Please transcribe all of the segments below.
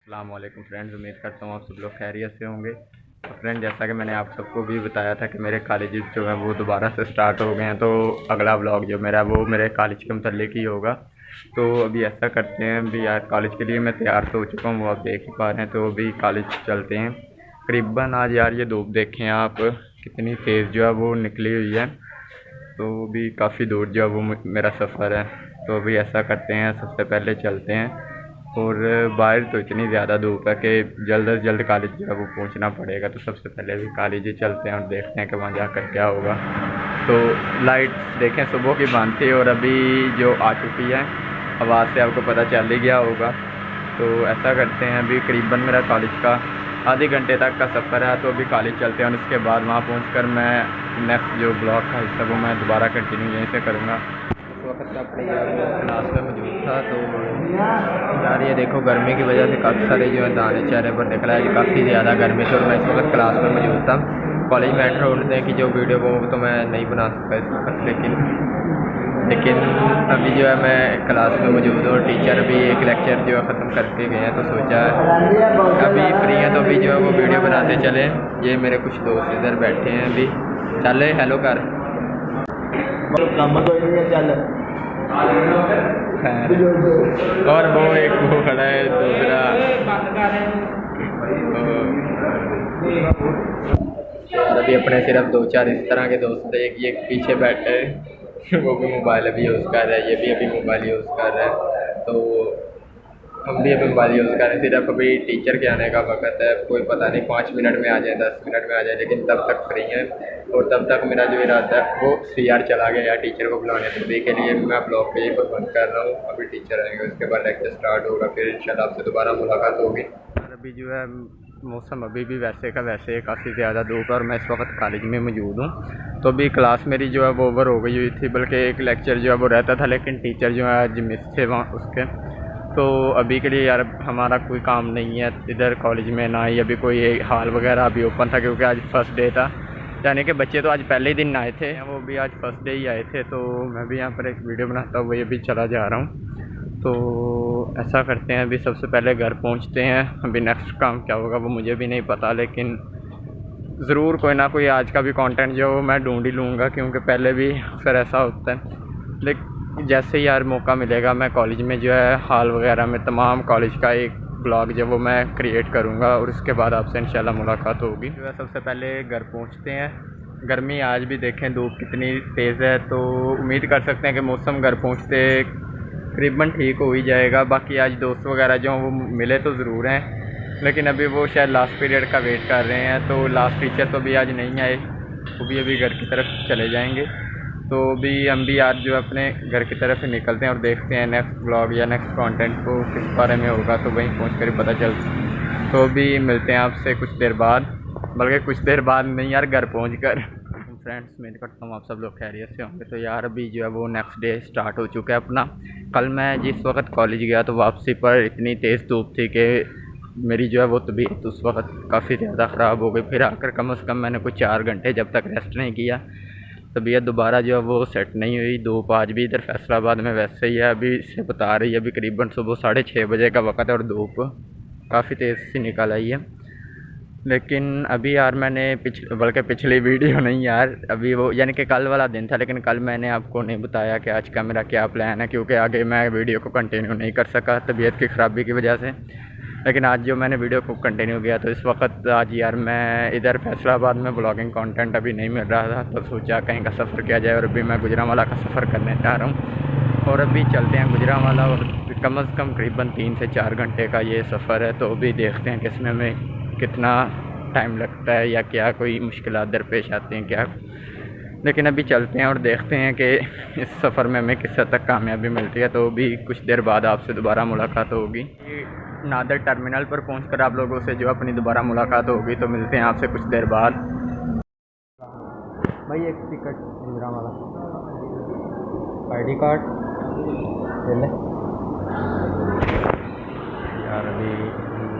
अस्सलाम वालेकुम फ्रेंड्स, उम्मीद करता हूँ आप सब लोग खैरियत से होंगे। तो फ्रेंड, जैसा कि मैंने आप सबको भी बताया था कि मेरे कॉलेज जो है वो दोबारा से स्टार्ट हो गए हैं, तो अगला व्लॉग जो मेरा वो मेरे कॉलेज के मतलब ही होगा। तो अभी ऐसा करते हैं, अभी यार कॉलेज के लिए मैं तैयार तो हो चुका हूँ, वो आप देख ही पा रहे हैं। तो अभी कॉलेज चलते हैं। करीबन आज यार ये धूप देखें आप कितनी तेज़ जो है वो निकली हुई है। तो अभी काफ़ी दूर जो है वो मेरा सफ़र है। तो अभी ऐसा करते हैं, सबसे पहले चलते हैं। और बाहर तो इतनी ज़्यादा धूप है कि जल्द से जल्द कॉलेज जो है वो पहुंचना पड़ेगा। तो सबसे पहले भी कॉलेज ही चलते हैं और देखते हैं कि वहाँ जाकर क्या होगा। तो लाइट्स देखें सुबह की बंद थी और अभी जो आ चुकी है, आवाज़ से आपको पता चल ही गया होगा। तो ऐसा करते हैं, अभी करीबन मेरा कॉलेज का आधे घंटे तक का सफ़र है। तो अभी कॉलेज चलते हैं और उसके बाद वहाँ पहुँच मैं नेक्स्ट जो ब्लॉग का हिस्सा वो मैं दोबारा कंटिन्यू यहीं से करूँगा। इस वक्त अपने क्लास में मौजूद था। तो यार ये देखो, गर्मी की वजह से काफ़ी सारे जो है दाने चेहरे पर निकला है, काफ़ी ज़्यादा गर्मी थी और मैं इस वक्त क्लास में मौजूद था। कॉलेज में एंटर होने की जो वीडियो वो तो मैं नहीं बना सकता इस वक्त, लेकिन अभी जो है मैं क्लास में मौजूद हूँ और टीचर भी एक लेक्चर जो है ख़त्म करके गए हैं। तो सोचा अभी फ्री है तो अभी जो है वो वीडियो बनाते चले। ये मेरे कुछ दोस्त इधर बैठे हैं, अभी चले हेलो कर और वो एक वो खड़ा है दूसरा। अभी अपने सिर्फ 2-4 इस तरह के दोस्त हैं। एक ये पीछे बैठे है, वो भी मोबाइल अभी यूज़ कर रहा है, ये भी अभी मोबाइल यूज़ कर रहा है। तो हम भी अभी मोबाइल यूज़ कर रहे हैं। सिर्फ अभी टीचर के आने का वक्त है, कोई पता नहीं 5 मिनट में आ जाए 10 मिनट में आ जाए, लेकिन तब तक फ्री है। और तब तक मेरा जो इरादा है वो CR चला गया यार टीचर को बुलाने। तो अभी के लिए मैं ब्लॉग पे ही पर बंद कर रहा हूँ। अभी टीचर आएंगे, उसके बाद लेक्चर स्टार्ट होगा, फिर इंशाल्लाह आपसे दोबारा मुलाकात होगी। अभी जो है मौसम अभी भी वैसे का वैसे काफ़ी ज़्यादा धूप है और मैं इस वक्त कॉलेज में मौजूद हूँ। तो अभी क्लास मेरी जो है वो ओवर हो गई हुई थी, बल्कि एक लेक्चर जो है वो रहता था, लेकिन टीचर जो है आज मिस थे वहाँ उसके। तो अभी के लिए यार हमारा कोई काम नहीं है इधर कॉलेज में, ना ही अभी कोई हॉल वगैरह अभी ओपन था, क्योंकि आज फर्स्ट डे था। यानी कि बच्चे तो आज पहले ही दिन आए थे, वो भी आज फर्स्ट डे ही आए थे। तो मैं भी यहाँ पर एक वीडियो बनाता हूँ, वही अभी चला जा रहा हूँ। तो ऐसा करते हैं, अभी सबसे पहले घर पहुँचते हैं। अभी नेक्स्ट काम क्या होगा वो मुझे भी नहीं पता, लेकिन ज़रूर कोई ना कोई आज का भी कंटेंट जो मैं ढूंढ ही लूँगा, क्योंकि पहले भी अक्सर ऐसा होता है। लेकिन जैसे ही यार मौका मिलेगा मैं कॉलेज में जो है हॉल वगैरह में तमाम कॉलेज का एक ब्लॉग जो वो मैं क्रिएट करूँगा और उसके बाद आपसे इंशाल्लाह मुलाकात होगी। जो है सबसे पहले घर पहुँचते हैं। गर्मी आज भी देखें धूप कितनी तेज़ है, तो उम्मीद कर सकते हैं कि मौसम घर पहुँचते तकरीबन ठीक हो ही जाएगा। बाकी आज दोस्त वगैरह जो वो मिले तो ज़रूर हैं, लेकिन अभी वो शायद लास्ट पीरियड का वेट कर रहे हैं। तो लास्ट टीचर तो भी आज नहीं आए, वो भी अभी घर की तरफ चले जाएंगे। तो अभी हम भी आज जो अपने घर की तरफ से निकलते हैं और देखते हैं नेक्स्ट ब्लॉग या नेक्स्ट कंटेंट को किस बारे में होगा, तो वहीं पहुँच कर पता चलता। तो अभी मिलते हैं आपसे कुछ देर बाद, बल्कि कुछ देर बाद नहीं यार, घर पहुँच कर। फ्रेंड्स, उम्मीद करता हूँ आप सब लोग खैरियत से होंगे। तो यार अभी जो है वो नेक्स्ट डे स्टार्ट हो चुका है अपना। कल मैं जिस वक्त कॉलेज गया तो वापसी पर इतनी तेज़ धूप थी कि मेरी जो है वो तबीयत उस वक्त काफ़ी ज़्यादा ख़राब हो गई। फिर आकर कम से कम मैंने कुछ 4 घंटे जब तक रेस्ट नहीं किया, तबीयत दोबारा जो है वो सेट नहीं हुई। धूप आज भी इधर फैसलाबाद में वैसे ही है, अभी से बता रही है। अभी करीबन सुबह 6:30 बजे का वक्त है और धूप काफ़ी तेज़ सी निकल आई है। लेकिन अभी यार मैंने बल्कि पिछली वीडियो नहीं यार, अभी वो यानी कि कल वाला दिन था, लेकिन कल मैंने आपको नहीं बताया कि आज का मेरा क्या प्लान है, क्योंकि आगे मैं वीडियो को कंटिन्यू नहीं कर सका तबीयत की ख़राबी की वजह से। लेकिन आज जो मैंने वीडियो को कंटिन्यू किया, तो इस वक्त आज यार मैं इधर फैसलाबाद में ब्लॉगिंग कंटेंट अभी नहीं मिल रहा था, तो सोचा कहीं का सफ़र किया जाए। और अभी मैं गुजरांवाला का सफ़र करने जा रहा हूँ और अभी चलते हैं गुजरांवाला, और कम से कम करीबन 3 से 4 घंटे का ये सफ़र है। तो अभी देखते हैं कि इसमें हमें कितना टाइम लगता है या क्या कोई मुश्किलात दरपेश आती हैं क्या। लेकिन अभी चलते हैं और देखते हैं कि इस सफ़र में हमें किस हद तक कामयाबी मिलती है। तो अभी कुछ देर बाद आपसे दोबारा मुलाकात होगी। नादर टर्मिनल पर पहुंचकर आप लोगों से जो अपनी दोबारा मुलाकात होगी। तो मिलते हैं आपसे कुछ देर बाद। भाई एक टिकट गुजरांवाला, ID कार्ड ले यार। अभी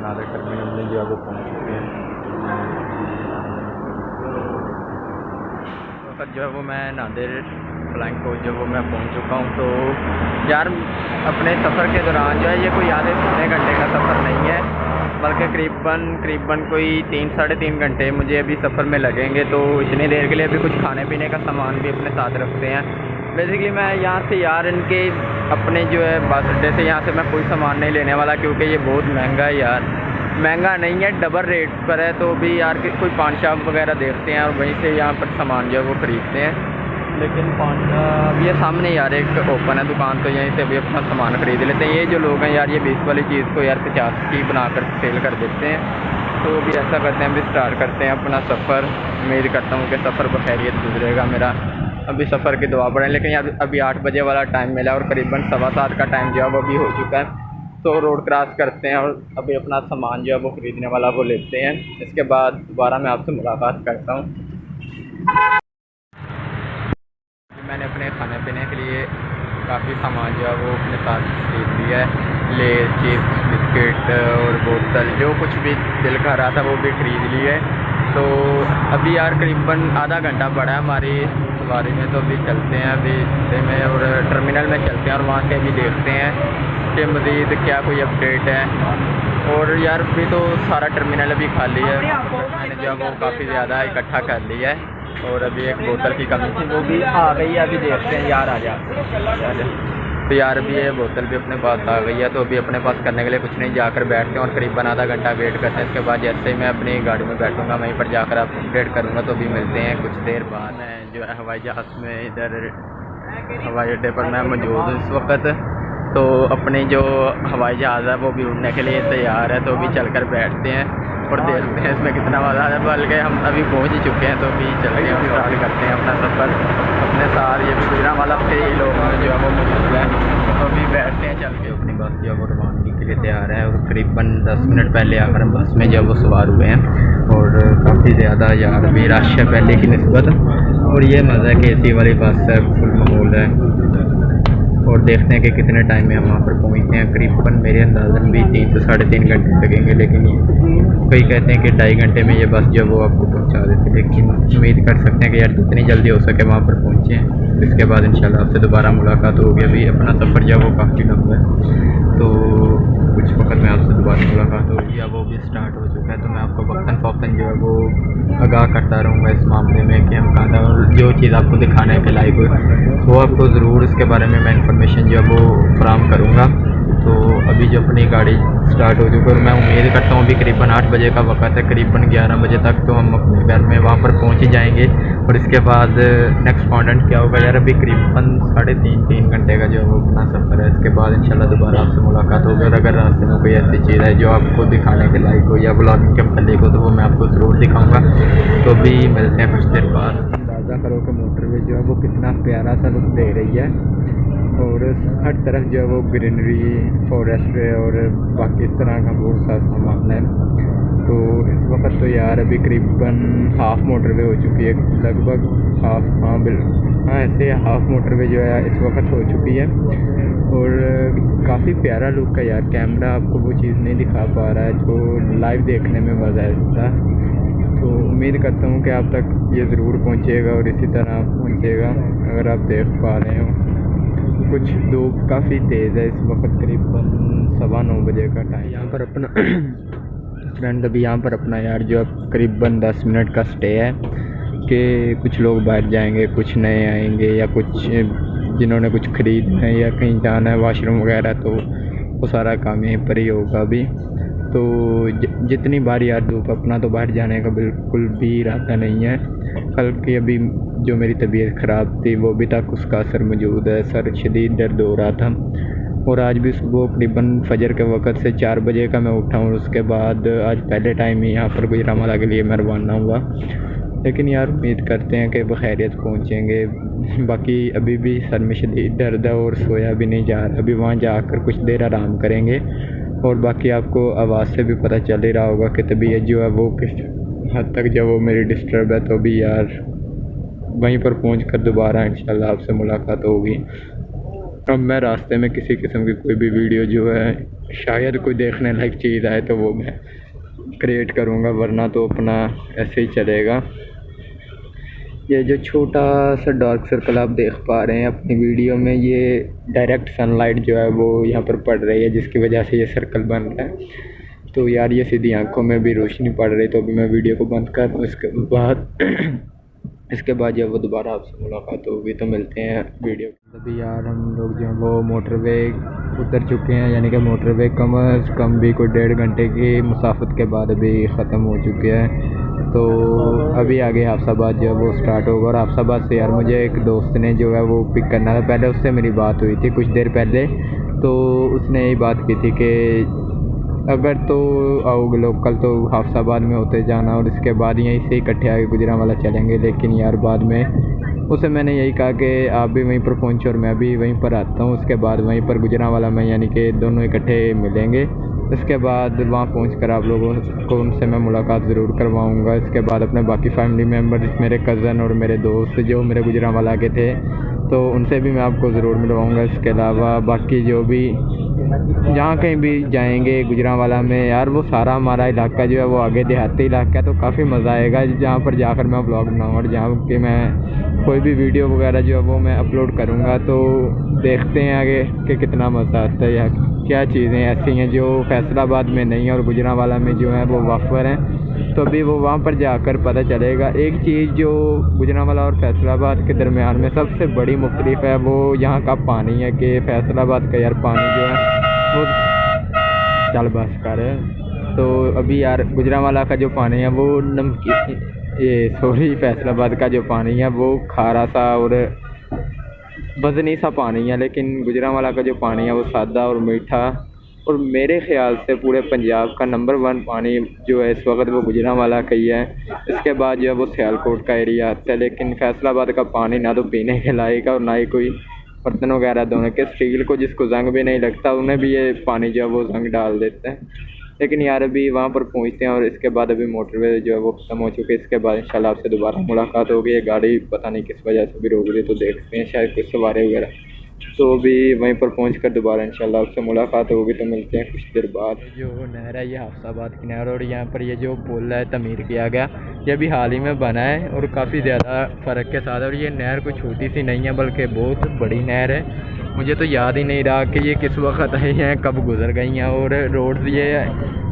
नादर टर्मिनल में जो है वो पहुँच चुके हैं। वक्त जो है वो मैं नादिर फ्लाइंग कोच जो वो मैं पहुंच चुका हूं। तो यार अपने सफ़र के दौरान जो है ये कोई आधे पौने घंटे का सफ़र नहीं है, के करीबन कोई 3-3.5 घंटे मुझे अभी सफ़र में लगेंगे। तो इतनी देर के लिए अभी कुछ खाने पीने का सामान भी अपने साथ रखते हैं। बेसिकली मैं यहाँ से यार इनके अपने जो है बस अड्डे से यहाँ से मैं कोई सामान नहीं लेने वाला, क्योंकि ये बहुत महंगा है यार। महंगा नहीं है, डबल रेट्स पर है। तो भी यार कोई पान शॉप वगैरह देखते हैं और वहीं से यहाँ पर सामान जो है वो ख़रीदते हैं। लेकिन अब ये सामने यार एक ओपन है दुकान, तो यहीं से भी अपना सामान ख़रीद लेते हैं। ये जो लोग हैं यार ये 20 वाली चीज़ को यार 50 की बनाकर सेल कर देते हैं। तो अभी ऐसा करते हैं, अभी स्टार्ट करते हैं अपना सफ़र। उम्मीद करता हूँ कि सफ़र बखैरियत गुजरेगा मेरा। अभी सफ़र की दुआ पड़े। लेकिन यार अभी 8 बजे वाला टाइम मिला और करीबन 7:15 का टाइम जो है वो भी हो चुका है। तो रोड क्रॉस करते हैं और अभी अपना सामान जो है वो ख़रीदने वाला वो लेते हैं। इसके बाद दोबारा मैं आपसे मुलाकात करता हूँ। मैंने अपने खाने पीने के लिए काफ़ी सामान जो है वो अपने साथ खरीद लिया है। लेज़, चिप्स, बिस्किट और बोतल, जो कुछ भी दिल का रहा था वो भी ख़रीद लिए है। तो अभी यार करीबन आधा घंटा पड़ा है हमारी सवारी में। तो अभी चलते हैं अभी हिस्से में और टर्मिनल में चलते हैं और वहाँ से अभी देखते हैं कि मज़ीद क्या कोई अपडेट है। और यार अभी तो सारा टर्मिनल अभी खाली है। मैंने जो है वो काफ़ी ज़्यादा इकट्ठा कर लिया है और अभी एक बोतल की कमी थी, वो भी आ गई है। अभी देखते हैं यार, आ जा। तो यार अभी ये बोतल भी अपने पास आ गई है। तो अभी अपने पास करने के लिए कुछ नहीं, जाकर बैठते हैं और करीबन आधा घंटा वेट करते हैं। इसके बाद जैसे ही मैं अपनी गाड़ी में बैठूंगा वहीं पर जाकर आप अपडेट करूँगा। तो अभी मिलते हैं कुछ देर बाद। मैं जो है हवाई जहाज़ में इधर हवाई अड्डे पर मैं मौजूद हूँ इस वक्त। तो अपनी जो हवाई जहाज़ है वो भी उड़ने के लिए तैयार है। तो अभी चलकर बैठते हैं और देखते हैं इसमें कितना मज़ा है। बल्कि हम अभी पहुंच ही चुके हैं। तो अभी चल गए हम स्टार्ट करते हैं अपना सफ़र अपने साथ। ये गुजरांवाला के लोग जो है वो मौजूद है। तो अभी बैठते हैं, चल के अपनी बस जो है वो रवानगी के लिए तैयार है। और करीबन 10 मिनट पहले आकर हम बस में जो है वो सवार हुए हैं और काफ़ी ज़्यादा यार अभी रश है पहले की निस्बत। और ये मज़ा है कि AC वाली बस है, फुल माहौल है। और देखते हैं कि कितने टाइम में हम वहाँ पर पहुँचते हैं। करीबन मेरे अंदाज़न भी 3 से 3.5 घंटे लगेंगे। लेकिन कई कहते हैं कि 2.5 घंटे में ये बस जो वो आपको पहुँचा देती है। लेकिन उम्मीद कर सकते हैं कि यार जितनी जल्दी हो सके वहाँ पर पहुँचें। इसके बाद इंशाल्लाह आपसे दोबारा मुलाकात होगी। अभी अपना सफ़र जो वो काफ़ी लंबा है। तो कुछ वक्त में आपसे दोबारा मुलाकात होगी। अब वो भी स्टार्ट हो चुका है। तो मैं आपको वक्तन फ़ौक्तन जो है वो आगाह करता रहूँगा इस मामले में कि हम कहाँ था। और जो चीज़ आपको दिखाने के लायक हो वो आपको ज़रूर इसके बारे में मैं इंफॉर्मेशन जो है वो फराहम करूँगा। तो अभी जो अपनी गाड़ी स्टार्ट हो चुकी है और मैं उम्मीद करता हूँ अभी करीबन 8 बजे का वक्त है। करीबन 11 बजे तक तो हम अपने घर में वहाँ पर पहुँच ही जाएंगे। और इसके बाद नेक्स्ट कॉन्टेंट क्या होगा यार, अभी करीबन 3.5 घंटे का जो है वो अपना सफ़र है। इसके बाद इंशाल्लाह दोबारा आपसे मुलाकात होगी। और अगर रास्ते में कोई ऐसी चीज़ है जो आपको दिखाने के लायक हो या ब्लॉगिंग के मतलब हो तो वो मैं आपको ज़रूर दिखाऊँगा। तो अभी मिलते हैं कुछ देर बाद। अंदाज़ा करो कि मोटरवे जो है वो कितना प्यारा सा लुक दे रही है और हर तरफ जो है वो ग्रीनरी, फॉरेस्ट है और बाकी इस तरह का बहुत सारा सामान है। तो इस वक्त तो यार अभी करीबन हाफ़ मोटरवे हो चुकी है, लगभग हाफ़, हाँ ऐसे हाफ़ मोटरवे जो है इस वक्त हो चुकी है। और काफ़ी प्यारा लुक है यार। कैमरा आपको वो चीज़ नहीं दिखा पा रहा है जो लाइव देखने में मज़ा है इसका। तो उम्मीद करता हूँ कि आप तक ये ज़रूर पहुँचेगा और इसी तरह पहुँचेगा। अगर आप देख पा रहे हो कुछ धूप काफ़ी तेज़ है इस वक्त, करीबन 9:15 बजे का टाइम। यहाँ पर अपना फ्रेंड अभी यहाँ पर अपना यार जो अब करीबन 10 मिनट का स्टे है कि कुछ लोग बाहर जाएंगे, कुछ नए आएंगे या कुछ जिन्होंने कुछ ख़रीदना है या कहीं जाना है वॉशरूम वगैरह, तो वो सारा काम यहीं पर ही होगा अभी। तो जितनी बार यार धूप, अपना तो बाहर जाने का बिल्कुल भी इरादा नहीं है। कल की अभी जो मेरी तबीयत ख़राब थी वो भी तक उसका असर मौजूद है, सर शदीद दर्द हो रहा था। और आज भी सुबह करीबन फजर के वक़्त से 4 बजे का मैं उठा हूँ। उसके बाद आज पहले टाइम ही यहाँ पर गुजरांवाला के लिए मैं रवाना हुआ। लेकिन यार उम्मीद करते हैं कि बखैरियत पहुँचेंगे। बाकी अभी भी सर में शदीद दर्द है और सोया भी नहीं जा रहा। अभी वहाँ जाकर कुछ देर आराम करेंगे। और बाकी आपको आवाज़ से भी पता चल ही रहा होगा कि तबीयत जो है वो किस हद तक जो वो मेरी डिस्टर्ब है। तो अभी यार वहीं पर पहुंचकर दोबारा इंशाल्लाह आपसे मुलाकात होगी। अब मैं रास्ते में किसी किस्म की कोई भी वीडियो जो है शायद कोई देखने लायक चीज़ आए तो वो मैं क्रिएट करूँगा, वरना तो अपना ऐसे ही चलेगा। ये जो छोटा सा डार्क सर्कल आप देख पा रहे हैं अपनी वीडियो में, ये डायरेक्ट सनलाइट जो है वो यहाँ पर पड़ रही है जिसकी वजह से ये सर्कल बन रहा है। तो यार ये सीधी आंखों में भी रोशनी पड़ रही, तो अभी मैं वीडियो को बंद कर दूँ। इसके बाद जब वो दोबारा आपसे मुलाकात होगी तो मिलते हैं वीडियो। अभी यार हम लोग जो हैं वो मोटरवे उतर चुके हैं, यानी कि मोटरवे कम अज़ कम भी कोई 1.5 घंटे की मुसाफत के बाद अभी ख़त्म हो चुके हैं। तो अभी आगे हाफसाबाद जो है वो स्टार्ट होगा। और हाफसाबाद से यार मुझे एक दोस्त ने जो है वो पिक करना था, पहले उससे मेरी बात हुई थी कुछ देर पहले। तो उसने यही बात की थी कि अगर तो आओगे लोकल तो हाफसाबाद में होते जाना और इसके बाद यहीं से इकट्ठे आके गुजरांवाला चलेंगे। लेकिन यार बाद में उसे मैंने यही कहा कि आप भी वहीं पर पहुँचो और मैं भी वहीं पर आता हूँ, उसके बाद वहीं पर गुजरांवाला में यानी कि दोनों इकट्ठे मिलेंगे। इसके बाद वहाँ पहुंचकर आप लोगों को उनसे मैं मुलाकात ज़रूर करवाऊँगा। इसके बाद अपने बाकी फैमिली मेम्बर्स, मेरे कज़न और मेरे दोस्त जो मेरे गुजरांवाला के थे, तो उनसे भी मैं आपको ज़रूर मिलवाऊँगा। इसके अलावा बाकी जो भी जहाँ कहीं भी जाएंगे गुजरांवाला में यार, वो सारा हमारा इलाका जो है वो आगे देहाती इलाका है, तो काफ़ी मज़ा आएगा जहाँ पर जाकर मैं व्लॉग बनाऊँगा और जहाँ कि मैं कोई भी वीडियो वगैरह जो है वो मैं अपलोड करूँगा। तो देखते हैं आगे कि कितना मज़ा आता है या क्या चीज़ें ऐसी हैं जो फैसलाबाद में नहीं है और गुजरांवाला में जो है वो वाफर हैं। तो अभी वो वहाँ पर जाकर पता चलेगा। एक चीज़ जो गुजरांवाला और फैसलाबाद के दरमियान में सबसे बड़ी मुख्तलिफ है वो यहाँ का पानी है कि फैसलाबाद का यार पानी जो है वो चल बस कर। तो अभी यार गुजरांवाला का जो पानी है वो नमकीन, फैसलाबाद का जो पानी है वो खारा सा और वज़नी सा पानी है। लेकिन गुजरांवाला का जो पानी है वो सादा और मीठा, और मेरे ख़्याल से पूरे पंजाब का नंबर 1 पानी जो है इस वक्त वो गुजरांवाला का ही है। इसके बाद जो है वो सियालकोट का एरिया आता है। लेकिन फैसलाबाद का पानी ना तो पीने के लायक है और ना ही कोई बर्तन वगैरह धोने के। स्टील को जिसको जंग भी नहीं लगता उन्हें भी ये पानी जो है वो जंग डाल देते हैं। लेकिन यार अभी वहाँ पर पहुँचते हैं और इसके बाद अभी मोटरवे जो है वो ख़त्म हो चुकी है। इसके बाद इंशाल्लाह आपसे दोबारा मुलाकात होगी। ये गाड़ी पता नहीं किस वजह से भी रोक रही, तो देखते हैं शायद कुछ सवारी वगैरह। तो अभी वहीं पर पहुंचकर दोबारा इंशाल्लाह आपसे मुलाकात होगी, तो मिलते हैं कुछ देर बाद। जो नहर है ये हाफसाबाद की नहर, और यहाँ पर ये जो पुल है तमीर किया गया, ये भी हाल ही में बना है और काफ़ी ज़्यादा फ़र्क के साथ। और ये नहर कोई छोटी सी नहीं है बल्कि बहुत बड़ी नहर है। मुझे तो याद ही नहीं रहा कि ये किस वक्त आई हैं, कब गुजर गई हैं। और रोड ये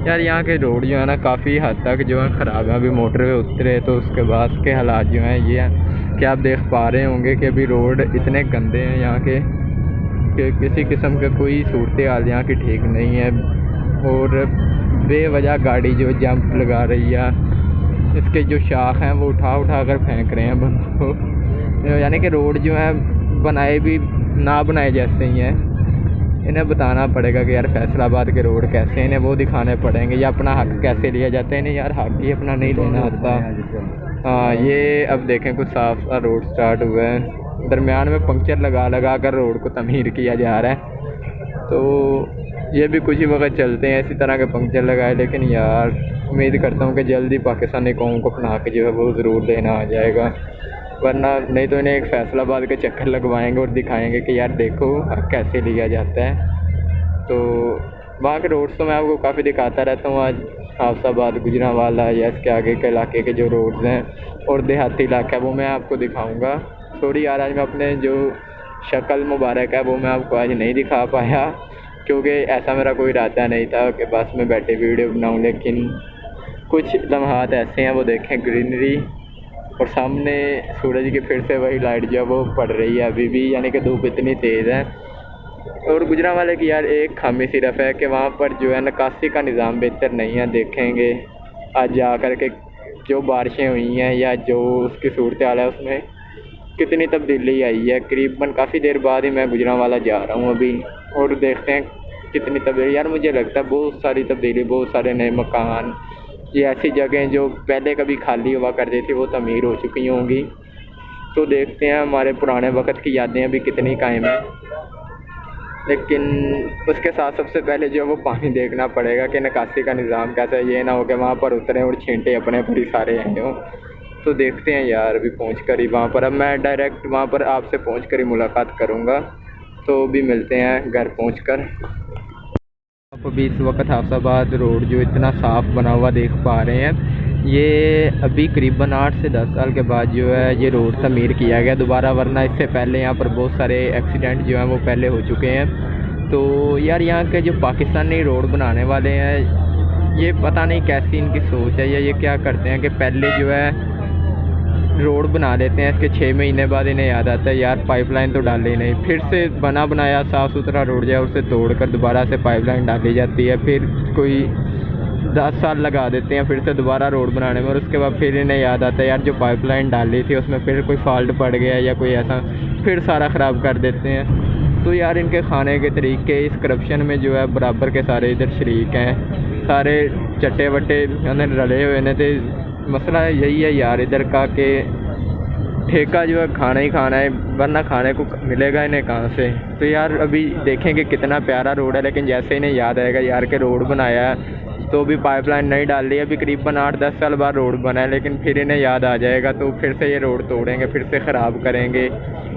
यार यहाँ के रोड जो है ना काफ़ी हद तक जो है ख़राब है। अभी मोटरवे उतरे तो उसके बाद के हालात जो हैं ये हैं कि आप देख पा रहे होंगे कि अभी रोड इतने गंदे हैं यहाँ के कि किसी किस्म का कोई सूरत हाल यहाँ की ठीक नहीं है। और बेवजह गाड़ी जो जंप लगा रही है, इसके जो शाख हैं वो उठा उठा कर फेंक रहे हैं बंदों को। यानी कि रोड जो है बनाए भी ना बनाए जैसे ही हैं। इन्हें बताना पड़ेगा कि यार फैसलाबाद के रोड कैसे हैं, इन्हें वो दिखाने पड़ेंगे या अपना हक कैसे लिया जाता है। इन्हें यार हक ही अपना नहीं लेना आता। हाँ, ये अब देखें कुछ साफ सा रोड स्टार्ट हुआ है, दरमियान में पंक्चर लगा लगा कर रोड को तमीर किया जा रहा है। तो ये भी कुछ ही वक्त चलते हैं इसी तरह के पंक्चर लगाए। लेकिन यार उम्मीद करता हूँ कि जल्दी पाकिस्तानी कौम को अपना के जो है वो ज़रूर लेना आ जाएगा, वरना नहीं तो इन्हें एक फैसलाबाद के चक्कर लगवाएंगे और दिखाएंगे कि यार देखो कैसे लिया जाता है। तो वहाँ के रोड्स तो मैं आपको काफ़ी दिखाता रहता हूँ। आज हाफसाबाद, गुजरांवाला या इसके आगे के इलाके के जो रोड्स हैं और देहाती इलाका है वो मैं आपको दिखाऊँगा। सॉरी यार, आज मैं अपने जो शक्ल मुबारक है वो मैं आपको आज नहीं दिखा पाया, क्योंकि ऐसा मेरा कोई इरादा नहीं था कि बस मैं बैठे वीडियो बनाऊँ। लेकिन कुछ लम्हात ऐसे हैं, वो देखें ग्रीनरी और सामने सूरज की फिर से वही लाइट जो है वो पड़ रही है अभी भी, यानी कि धूप इतनी तेज़ है। और गुजरांवाले की यार एक खामी सिर्फ है कि वहाँ पर जो है निकासी का निज़ाम बेहतर नहीं है। देखेंगे आज जा कर के जो बारिशें हुई हैं या जो उसकी सूरत हाल है उसमें कितनी तब्दीली आई है। करीबन काफ़ी देर बाद ही मैं गुजरांवाला जा रहा हूँ अभी, और देखते हैं कितनी तब्दीली। यार मुझे लगता है बहुत सारी तब्दीली, बहुत सारे नए मकान, ये ऐसी जगहें जो पहले कभी खाली हुआ करती थी वो तमीर हो चुकी होंगी। तो देखते हैं हमारे पुराने वक्त की यादें अभी कितनी कायम हैं। लेकिन उसके साथ सबसे पहले जो है वो पानी देखना पड़ेगा कि निकासी का निज़ाम कैसा है। ये ना हो कि वहाँ पर उतरें और छींटे अपने पर ही सारे आए हों। तो देखते हैं यार अभी पहुँच कर ही वहाँ पर, अब मैं डायरेक्ट वहाँ पर आपसे पहुँच कर ही मुलाकात करूँगा। तो अभी मिलते हैं घर पहुँच कर। आप अभी इस वक्त हाफसाबाद रोड जो इतना साफ़ बना हुआ देख पा रहे हैं, ये अभी करीबन 8 से 10 साल के बाद जो है ये रोड तमीर किया गया दोबारा, वरना इससे पहले यहाँ पर बहुत सारे एक्सीडेंट जो हैं वो पहले हो चुके हैं। तो यार यहाँ के जो पाकिस्तानी रोड बनाने वाले हैं ये पता नहीं कैसी इनकी सोच है, या ये क्या करते हैं कि पहले जो है रोड बना देते हैं, इसके 6 महीने बाद इन्हें याद आता है यार पाइपलाइन तो डाली नहीं, फिर से बना बनाया साफ़ सुथरा रोड जो है उसे तोड़कर दोबारा से पाइपलाइन डाली जाती है, फिर कोई 10 साल लगा देते हैं फिर से दोबारा रोड बनाने में, और उसके बाद फिर इन्हें याद आता है यार जो पाइपलाइन डाली थी उसमें फिर कोई फॉल्ट पड़ गया या कोई ऐसा, फिर सारा ख़राब कर देते हैं। तो यार इनके खाने के तरीके, इस करप्शन में जो है बराबर के सारे इधर शरीक हैं, सारे चट्टे वट्टे उन्हें रले हुए ने। तो मसला यही है यार इधर का कि ठेका जो है खाना ही खाना है, वरना खाने को मिलेगा इन्हें कहाँ से। तो यार अभी देखेंगे कितना प्यारा रोड है, लेकिन जैसे इन्हें याद आएगा यार के रोड बनाया है तो भी पाइपलाइन नहीं डाल रही, अभी करीबन 8-10 साल बाद रोड बना है, लेकिन फिर इन्हें याद आ जाएगा तो फिर से ये रोड तोड़ेंगे, फिर से ख़राब करेंगे,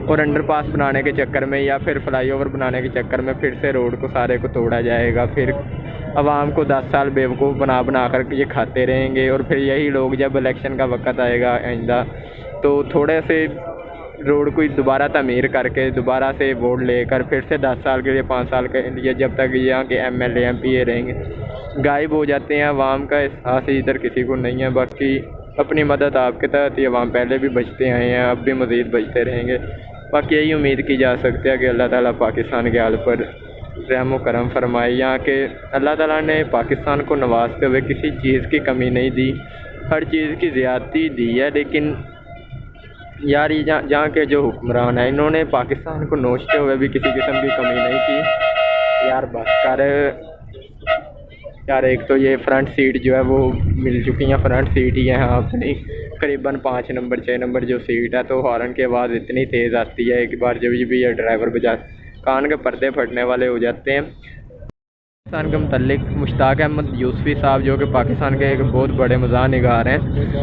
और अंडरपास बनाने के चक्कर में या फिर फ्लाईओवर बनाने के चक्कर में फिर से रोड को सारे को तोड़ा जाएगा। फिर आवाम को 10 साल बेवकूफ़ बना कर ये खाते रहेंगे, और फिर यही लोग जब इलेक्शन का वक्त आएगा आइंदा तो थोड़े से रोड को दोबारा तमीर करके दोबारा से वोट लेकर फिर से 10 साल के लिए 5 साल के लिए जब तक यहाँ के MLA MPA रहेंगे गायब हो जाते हैं। आवाम का एहसास इधर किसी को नहीं है। बाकी अपनी मदद आपके तहत ही आवाम पहले भी बचते आए हैं, अब भी मज़ीद बचते रहेंगे। बाकी यही उम्मीद की जा सकती है कि अल्लाह ताला पाकिस्तान के हाल पर रहम करम फरमाए। यहाँ के अल्लाह ताला ने पाकिस्तान को नवाजते हुए किसी चीज़ की कमी नहीं दी, हर चीज़ की ज़्यादती दी है। लेकिन यार ये जहाँ के जो हुक्मरान हैं इन्होंने पाकिस्तान को नोचते हुए भी किसी किस्म की कमी नहीं की। यार बस कर यार, एक तो ये फ्रंट सीट जो है वो मिल चुकी हैं, फ्रंट सीट ही है हाँ अपनी करीबन 5 नंबर 6 नंबर जो सीट है। तो हॉर्न की आवाज़ इतनी तेज़ आती है एक बार जब भी ये ड्राइवर बजा कान के पर्दे फटने वाले हो जाते हैं। पाकिस्तान के मतलब मुश्ताक अहमद यूसुफ़ी साहब जो कि पाकिस्तान के एक बहुत बड़े मज़ाह निगार हैं,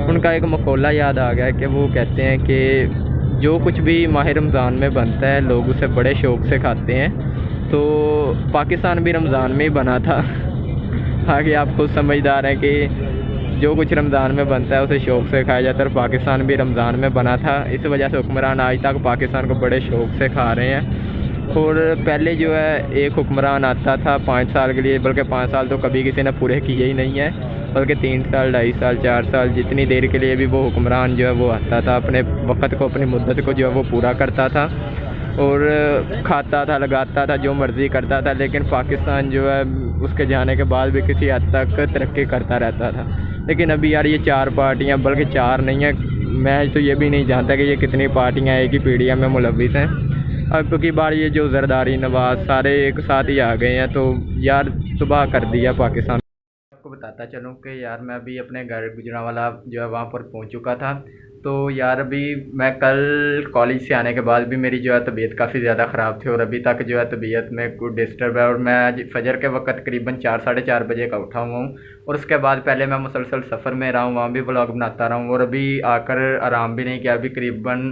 उनका एक मक़ौला याद आ गया कि वो कहते हैं कि जो कुछ भी माह रमज़ान में बनता है लोग उसे बड़े शौक़ से खाते हैं। तो पाकिस्तान भी रमज़ान में ही बना था। आगे आप खुद समझदार हैं कि जो कुछ रमज़ान में बनता है उसे शौक़ से खाया जाता है, और पाकिस्तान भी रमज़ान में बना था। इस वजह से हुक्मरान आज तक पाकिस्तान को बड़े शौक़ से खा रहे हैं। और पहले जो है एक हुक्मरान आता था 5 साल के लिए, बल्कि 5 साल तो कभी किसी ने पूरे किए ही नहीं है, बल्कि 3 साल 2.5 साल 4 साल जितनी देर के लिए भी वो हुक्मरान जो है वो आता था, अपने वक़्त को अपनी मुद्दत को जो है वो पूरा करता था और खाता था लगाता था जो मर्ज़ी करता था। लेकिन पाकिस्तान जो है उसके जाने के बाद भी किसी हद तक तरक्की करता रहता था। लेकिन अभी यार ये 4 पार्टियाँ, बल्कि 4 नहीं है, मैं तो ये भी नहीं जानता कि ये कितनी पार्टियाँ एक ही पीढ़िया में मुलविस हैं। अब की बार ये जो जरदारी नवाज़ सारे एक साथ ही आ गए हैं तो यार तबाह कर दिया पाकिस्तान। आपको बताता चलूँ कि यार मैं अभी अपने घर गुजरांवाला जो है वहाँ पर पहुँच चुका था। तो यार अभी मैं कल कॉलेज से आने के बाद भी मेरी जो है तबीयत काफ़ी ज़्यादा ख़राब थी और अभी तक जो है तबीयत में कुछ डिस्टर्ब है। और मैं आज फजर के वक्त करीबन 4 साढ़े 4 बजे का उठा हुआ हूँ और उसके बाद पहले मैं मुसलसल सफ़र में रहा हूँ, वहाँ भी व्लॉग बनाता रहा हूँ और अभी आकर आराम भी नहीं किया। अभी करीबन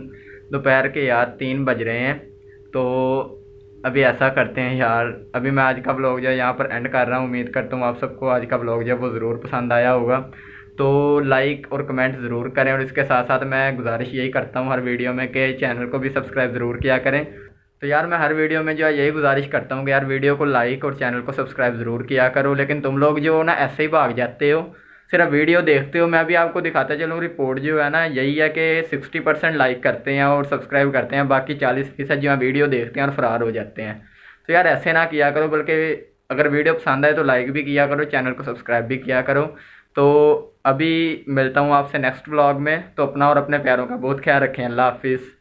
दोपहर के यार 3 बज रहे हैं। तो अभी ऐसा करते हैं यार, अभी मैं आज का व्लॉग जो है यहाँ पर एंड कर रहा हूँ। उम्मीद करता हूँ आप सबको आज का व्लॉग जो है वो ज़रूर पसंद आया होगा। तो लाइक और कमेंट ज़रूर करें और इसके साथ साथ मैं गुजारिश यही करता हूँ हर वीडियो में कि चैनल को भी सब्सक्राइब ज़रूर किया करें। तो यार मैं हर वीडियो में जो है यही गुजारिश करता हूँ कि यार वीडियो को लाइक और चैनल को सब्सक्राइब ज़रूर किया करो। लेकिन तुम लोग जो ना ऐसे ही भाग जाते हो, सिर्फ वीडियो देखते हो। मैं भी आपको दिखाता चलूँ रिपोर्ट जो है ना यही है कि 60% लाइक करते हैं और सब्सक्राइब करते हैं, बाकी 40% जो है वीडियो देखते हैं और फ़रार हो जाते हैं। तो यार ऐसे ना किया करो, बल्कि अगर वीडियो पसंद आए तो लाइक भी किया करो, चैनल को सब्सक्राइब भी किया करो। तो अभी मिलता हूँ आपसे नेक्स्ट व्लॉग में। तो अपना और अपने प्यारों का बहुत ख्याल रखें। अल्लाह हाफिज़।